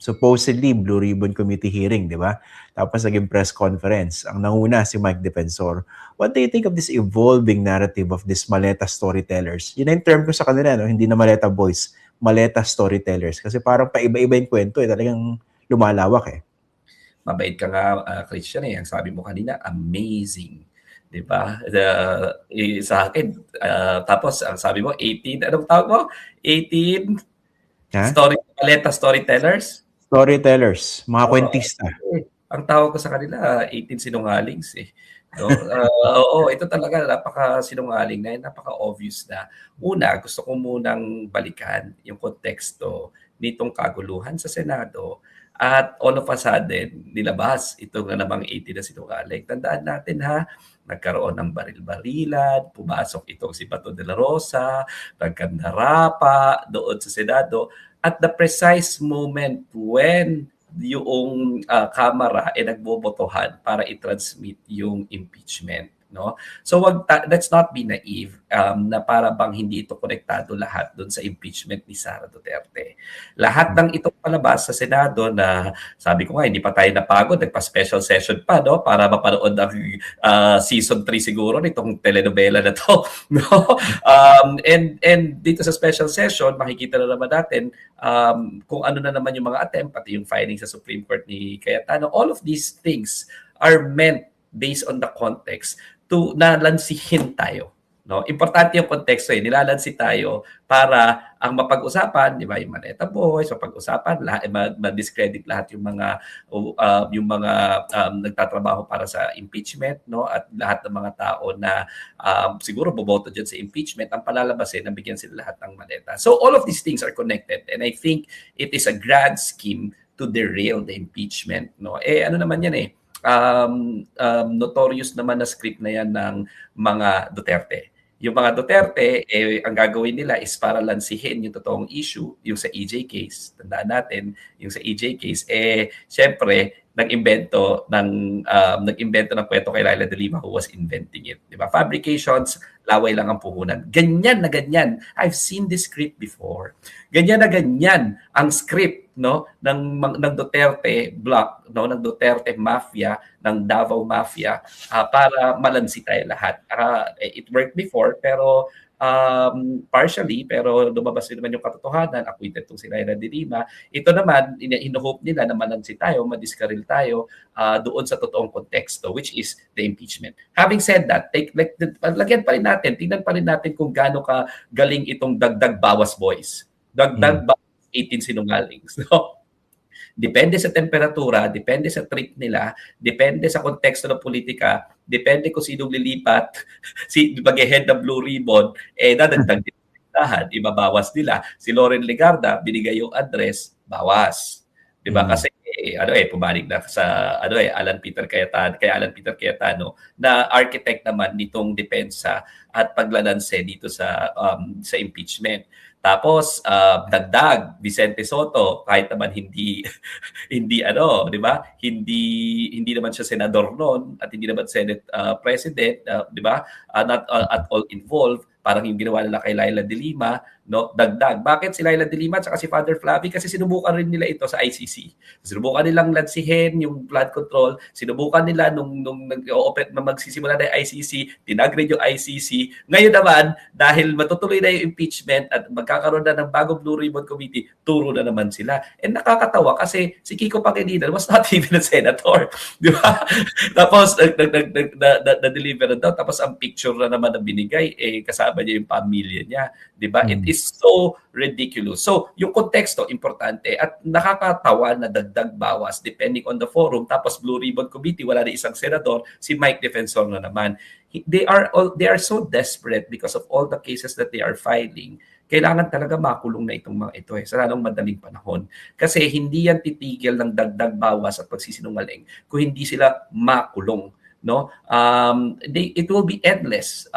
supposedly Blue Ribbon Committee hearing, di ba? Tapos naging press conference. Ang nanguna si Mike Defensor. What do you think of this evolving narrative of these maleta storytellers? Yun ang term ko sa kanila, no? Hindi na maleta boys, maleta storytellers. Kasi parang paiba-iba yung kwento, talagang lumalawak eh. Mabait ka nga, Christian eh. Ang sabi mo kanina, amazing. Diba? Sa akin, tapos ang sabi mo, 18, anong tawag mo? 18 maleta storytellers? Storytellers, mga kwentista. Ang tawag ko sa kanila, 18 sinungalings eh. No? Oo, ito talaga napaka-sinungaling na, napaka-obvious na. Una, gusto ko munang balikan yung konteksto nitong kaguluhan sa Senado at all of a sudden, nilabas itong na namang 18 na sinungaling. Tandaan natin ha, nagkaroon ng baril-barilan, pumasok itong si Bato de la Rosa, nagkandarapa doon sa Senado, at the precise moment when yung Kamara ay nagbobotohan para i-transmit yung impeachment, no? So let's not be naive na para bang hindi ito konektado lahat doon sa impeachment ni Sara Duterte. Lahat ng itong palabas sa Senado na sabi ko nga hindi pa tayo napagod, nagpa-special session pa, no, para mapanood ang season 3 siguro nitong telenovela na to, no? And dito sa special session makikita na naman natin kung ano na naman yung mga attempt, pati yung filing sa Supreme Court ni Cayetano. All of these things are meant based on the context to nalansihin tayo. No? Importante yung konteksto eh. Nilalansi tayo para ang mapag-usapan, di ba, yung Maneta Boys, mapag-usapan, ma-discredit lahat yung mga nagtatrabaho para sa impeachment, no? At lahat ng mga tao na siguro boboto dyan sa impeachment, ang palalabasin, nabigyan sila lahat ng maleta. So all of these things are connected and I think it is a grand scheme to derail the impeachment, no? Ano naman yan eh, notorious naman na script na yan ng mga Duterte. Yung mga Duterte, ang gagawin nila is para lansihin yung totoong issue, yung sa EJ case. Tandaan natin, yung sa EJ case, syempre, nag-invento ng kwento kay Laila de Lima who was inventing it. Diba? Fabrications, laway lang ang puhunan. Ganyan na ganyan. I've seen this script before. Ganyan na ganyan ang script, no, ng Duterte block, no, ng Duterte mafia, ng Davao mafia, para malansi tayo lahat. It worked before pero partially, pero lumabas din naman yung katotohanan, acquitted tong si Laila de Lima. Ito naman, ino-hope nila na malansi tayo, madiskaril tayo doon sa totoong konteksto, which is the impeachment. Having said that, lagyan pa rin natin, tingnan pa rin natin kung gaano ka galing itong dagdag bawas boys. Dagdag bawas 18 sinungalings. No? Depende sa temperatura, depende sa trip nila, depende sa konteksto ng politika, depende kung sinong lilipat, mag-head ng Blue Ribbon, dadagdag din ang ibabawas nila. Si Loren Legarda, binigay yung address, bawas. Diba? Kasi pumanig na sa Alan Peter Cayetano na architect naman nitong depensa at paglalanse dito sa impeachment. Tapos dagdag Vicente Sotto, kahit naman hindi di ba? Hindi naman siya senador noon at hindi naman Senate president, di ba? Not at all involved, parang yung ginawa nila kay Laila de Lima, no? Dagdag. Bakit si Laila de Lima at si Father Flavi? Kasi sinubukan rin nila ito sa ICC. Sinubukan nilang lansihin yung flood control, sinubukan nila nung magsisimula na yung ICC, tinagrade yung ICC. Ngayon naman, dahil matutuloy na yung impeachment at magkakaroon na ng bagong Blue Ribbon Committee, turo na naman sila. And nakakatawa kasi si Kiko Pangilinan was not even a senator. Di ba? Tapos, na-deliver na daw. Tapos, ang picture na naman na binigay, kasama niya yung pamilya niya. Di ba? It is so ridiculous. So, yung konteksto, importante. At nakakatawa na dagdag bawas depending on the forum. Tapos, Blue Ribbon Committee, wala na isang senador. Si Mike Defensor na naman. They are so desperate because of all the cases that they are filing. Kailangan talaga makulong na itong mga ito sa lalong madaling panahon. Kasi hindi yan titigil ng dagdag bawas at pagsisinungaling kung hindi sila makulong. No, it will be endless.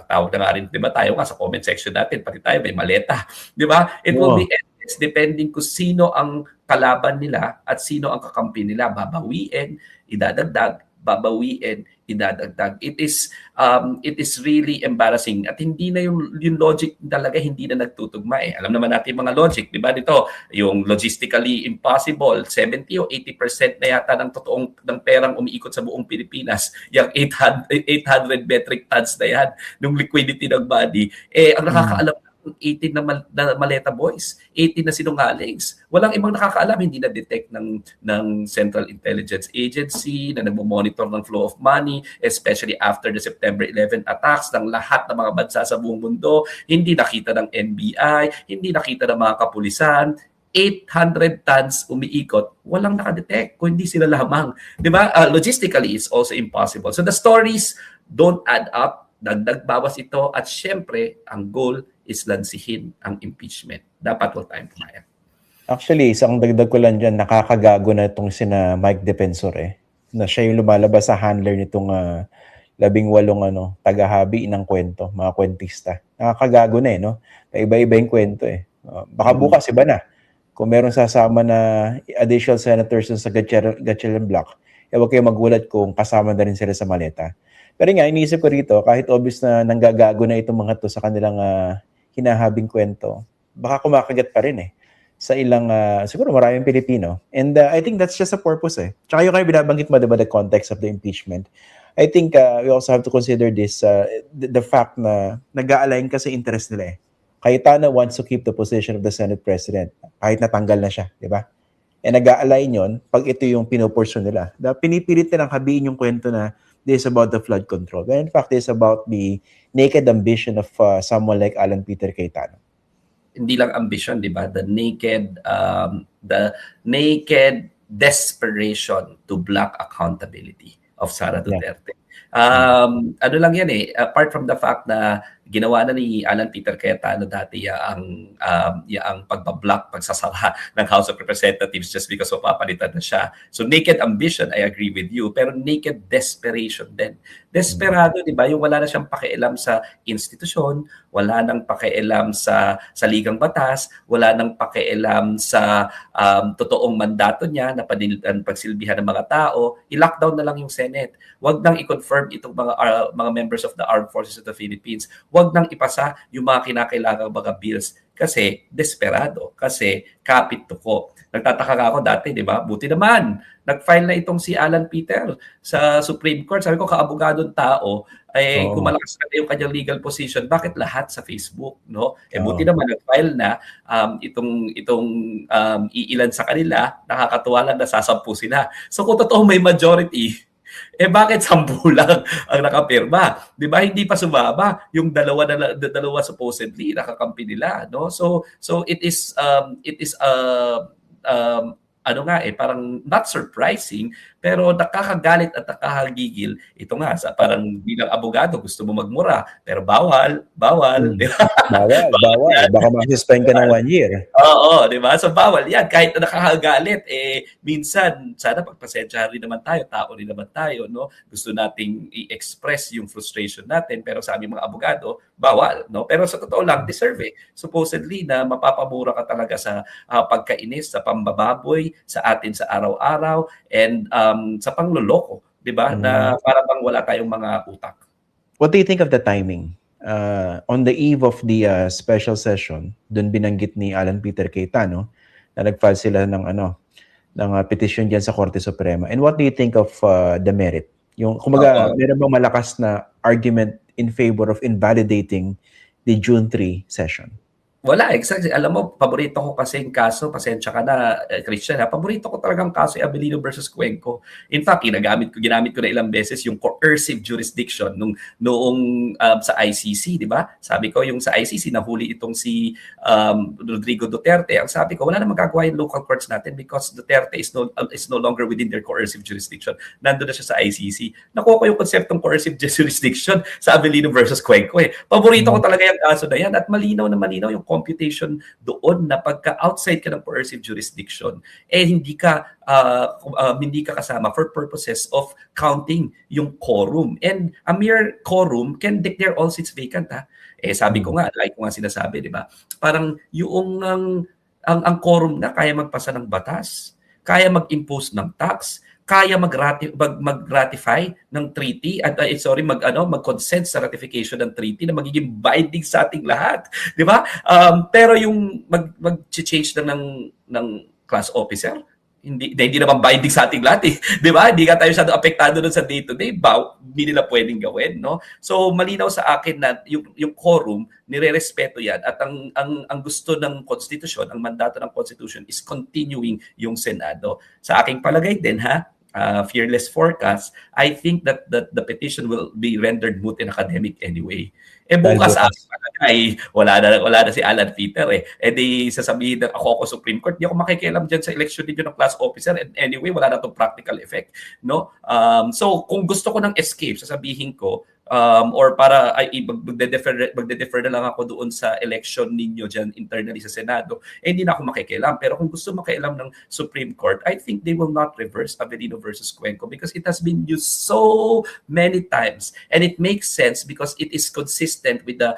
Tawag na nga rin, di ba, tayo nga sa comment section natin, pati tayo may maleta, di ba? It will be endless depending kung sino ang kalaban nila at sino ang kakampi nila, babawiin, idadagdag, babawiin, idadagdag. It is really embarrassing at hindi na yung logic talaga hindi na nagtutugma eh. Alam naman natin mga logic, 'di ba? Dito, yung logistically impossible, 70 o 80% na yata ng perang umiikot sa buong Pilipinas, yung 800 metric tons na yan ng liquidity ng body. Ang nakakaalam 18 na maleta boys, 18 na sinungalings. Walang ibang nakakaalam, hindi na-detect ng Central Intelligence Agency na nagmo-monitor ng flow of money, especially after the September 11 attacks ng lahat ng mga bansa sa buong mundo. Hindi nakita ng NBI, hindi nakita ng mga kapulisan. 800 tons umiikot, walang nakadetect kung hindi sila lamang. Di ba? Logistically, it's also impossible. So the stories don't add up, dagdag bawas ito, at syempre, ang goal is lansihin ang impeachment. Dapat wala tayong pumayag. Actually, isang dagdag ko lang dyan, nakakagago na itong sina Mike Defensor na siya yung lumalabas sa handler nitong 18 tagahabi ng kwento, mga kwentista. Nakakagago na no? Iba-iba yung kwento Baka bukas iba na. Kung meron sasama na additional senators sa Gatchalian Block, huwag kayo magulat kung kasama na rin sila sa maleta. Pero nga, iniisip ko rito, kahit obvious na nanggagago na itong mga to sa kanilang hinahabing kwento, baka kumakagat pa rin sa ilang, siguro maraming Pilipino. And I think that's just a purpose Tsaka yung kayo binabanggit mo, diba, the context of the impeachment. I think we also have to consider this, the fact na nag-a-align kasi interest nila Cayetano wants to keep the position of the Senate President, kahit natanggal na siya, di ba? Nag-a-align yun pag ito yung pinupurso nila. Pinipilit nilang habiin yung kwento na this is about the flood control. But in fact, this is about the naked ambition of someone like Alan Peter Cayetano. Hindi lang ambition, di ba? The naked desperation to block accountability of Sara Duterte. Ano lang yan apart from the fact na ginawa na ni Alan Peter Cayetano dati ang pagbablock, pagsasara ng House of Representatives just because papalitan na siya. So naked ambition, I agree with you, pero naked desperation din. Desperado, di ba? Yung wala na siyang pakialam sa institusyon, wala nang pakialam sa ligang batas, wala nang pakialam sa totoong mandato niya na pagsilbihan ng mga tao, i-lockdown na lang yung Senate. Huwag nang i-confirm itong mga members of the Armed Forces of the Philippines. Huwag nang ipasa yung mga kinakailangang mga bills kasi desperado, kasi kapit tuko. Nagtataka ako dati, di ba? Buti naman, nag-file na itong si Alan Peter sa Supreme Court. Sabi ko, kaabogadong tao, kung malakas na yung kanyang legal position, bakit lahat sa Facebook, no? Buti naman, nag-file na itong iilan sa kanila, nakakatuwa lang na sasampu sila. So kung totoo may majority, bakit 10 lang ang nakapirma? 'Di ba? Hindi pa sumama yung dalawa supposedly nakakampi nila, no? So it is parang not surprising, pero nakakagalit at nakakagigil. Ito nga, parang bilang abogado, gusto mo magmura, pero bawal. Di ba? Bawal. Baka ma-suspend ka ng 1 year. Oo, di ba? So bawal yan. Kahit na nakakagalit, minsan, sana pagpasensyahan rin naman tayo, tao rin naman tayo, no? Gusto nating i-express yung frustration natin, pero sa aming mga abogado, bawal, no? Pero sa totoo lang, deserve supposedly na mapapamura ka talaga sa pagkainis, sa pambababoy, sa atin sa araw-araw, and sa pangloloko, di ba? Na para bang wala tayong mga utak. What do you think of the timing? On the eve of the special session, doon binanggit ni Alan Peter Cayetano na nag-file sila ng petition diyan sa Korte Suprema. And what do you think of the merit? Yung kumbaga, meron bang malakas na argument in favor of invalidating the June 3 session? Wala, exactly. Alam mo, paborito ko kasi yung kaso, pasensya ka na, Christian, paborito ko talagang kaso yung Abelino versus Cuenco. In fact, ginamit ko na ilang beses yung coercive jurisdiction noong sa ICC, di ba? Sabi ko, yung sa ICC, nahuli itong si Rodrigo Duterte. Ang sabi ko, wala na magagawa yung local courts natin because Duterte is no longer within their coercive jurisdiction. Nandun na siya sa ICC. Nakuha ko yung konseptong coercive jurisdiction sa Abelino versus Cuenco. Paborito ko talaga yung kaso na yan at malinaw yung computation doon na pagka outside ka ng coercive jurisdiction, hindi ka kasama for purposes of counting yung quorum. And a mere quorum can declare all seats vacant. Sabi ko nga, like ko nga sinasabi, di ba? Parang yung ang quorum na kaya magpasa ng batas, kaya mag-impose ng tax, kaya mag-ratify ng treaty at mag-consent sa ratification ng treaty na magiging binding sa ating lahat, 'di ba? Pero yung mag-change na ng class officer, hindi naman binding sa ating lahat, eh. 'Di ba? Hindi ka tayo masyado apektado doon sa day-to-day, hindi nila pwedeng gawin, no? So malinaw sa akin na yung quorum nirerespeto yan at ang gusto ng konstitusyon, ang mandato ng constitution is continuing yung Senado. Sa aking palagay din, fearless forecast, I think that the petition will be rendered moot in academic anyway. Bukas wala na si Alan Peter eh. Di sasabihin na ako Supreme Court, di ako makikialam dyan sa election ninyo ng class officer, and anyway, wala na itong practical effect, no? So, kung gusto ko ng escape, sasabihin ko, or para magde-defer na lang ako doon sa election ninyo dyan internally sa Senado, hindi na ako makikialam. Pero kung gusto makialam ng Supreme Court, I think they will not reverse Avellino versus Cuenco because it has been used so many times, and it makes sense because it is consistent with the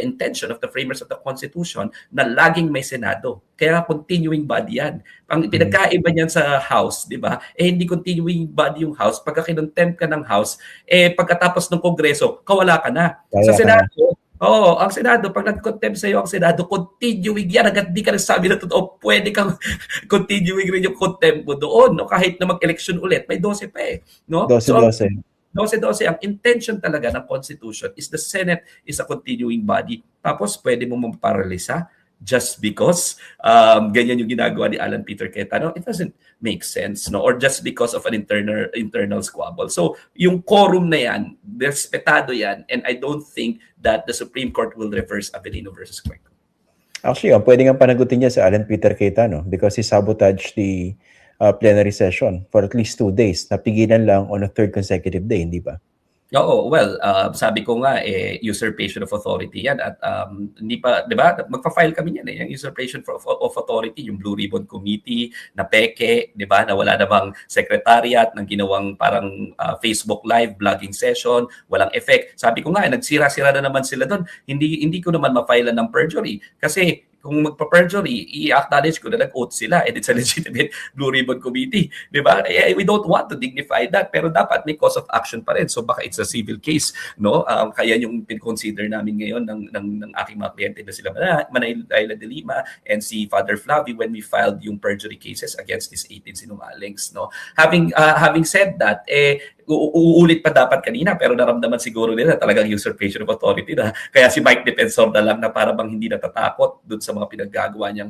intention of the framers of the Constitution na laging may Senado. Kaya continuing body yan. Ang pinagkaiba niyan sa House, di ba? Hindi continuing body yung House. Pagka kinontempt ka ng House, pagkatapos ng Kongreso, kawala ka na. Sa Senado, ang Senado, pag nag-contempt sa'yo ang Senado, continuing yan. Hanggang di ka nagsabi na totoo, pwede kang continuing rin yung contempt mo doon. No? Kahit na mag-election ulit, may 12 pa eh. No? 12-12. 12-12, ang intention talaga ng Constitution is the Senate is a continuing body. Tapos pwede mo mamparalisa just because ganyan yung ginagawa ni Alan Peter Cayetano. It doesn't make sense, no? Or just because of an internal squabble. So yung quorum na yan, respetado yan, and I don't think that the Supreme Court will reverse Avellino versus Cuenco. Actually, pwede nga panagutin niya sa Alan Peter Cayetano because he sabotaged the plenary session for at least 2 days. Napigilan lang on a third consecutive day, hindi ba? Oo, well, sabi ko nga, usurpation of authority yan at hindi pa, di ba, magpa-file kami yan yung usurpation of authority, yung Blue Ribbon Committee, na peke, di ba, na wala namang secretariat, ng ginawang parang Facebook Live, blogging session, walang effect. Sabi ko nga, nagsira-sira na naman sila doon. Hindi ko naman ma-file ng perjury kasi kung magpa-perjury, i-acknowledge ko na nag-oath sila and it's a legitimate Blue Ribbon Committee. Di ba? We don't want to dignify that, pero dapat may cause of action pa rin. So baka it's a civil case, no? Kaya yung pin-consider namin ngayon ng aking mga kliyente na sila Manayla de Lima and si Father Flavie when we filed yung perjury cases against these 18 sinungalings, no? Having said that, uulit pa dapat kanina pero naramdaman siguro nila talagang usurpation of authority na kaya si Mike Defensor na lang na para bang hindi natatakot dun sa mga pinaggagawa niyang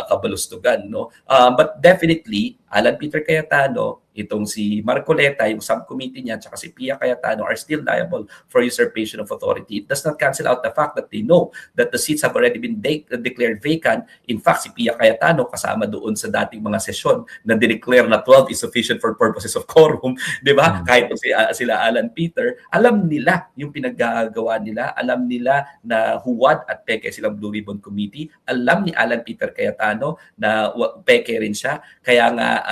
kabalustugan, no? But definitely Alan Peter Cayetano, itong si Marcoleta, yung subcommittee niya, tsaka si Pia Cayetano are still liable for usurpation of authority. It does not cancel out the fact that they know that the seats have already been declared vacant. In fact, si Pia Cayetano kasama doon sa dating mga sesyon na dineclare na 12 is sufficient for purposes of quorum, di ba? Kahit sila Alan Peter, alam nila yung pinaggagawa nila, alam nila na huwad at peke silang Blue Ribbon Committee, alam ni Alan Peter Cayetano na peke rin siya, kaya nga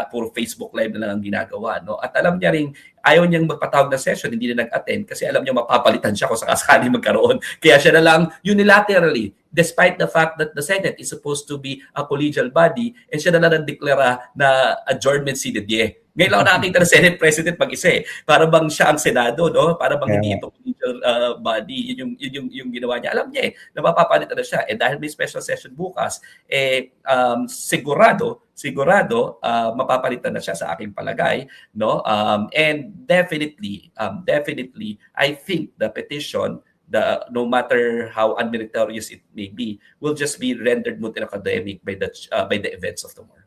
puro Facebook Live na lang ang ginagawa, no? At alam niya rin, ayaw niyang magpatawag na session, hindi na nag-attend kasi alam niya mapapalitan siya kung sakasakali magkaroon. Kaya siya na lang unilaterally, despite the fact that the Senate is supposed to be a collegial body, and siya na lang nagdeklara na adjournment sine die. Ngayon lang nakakita ng Senate President mag-isa eh. Para bang siya ang Senado, no? Para bang hindi ito collegial body. Yun yung ginawa niya. Alam niya na mapapalitan na siya. Dahil may special session bukas, sigurado mapapalitan na siya sa aking palagay, no? And definitely I think the petition, no matter how unmeritorious it may be, will just be rendered moot and academic by the events of tomorrow.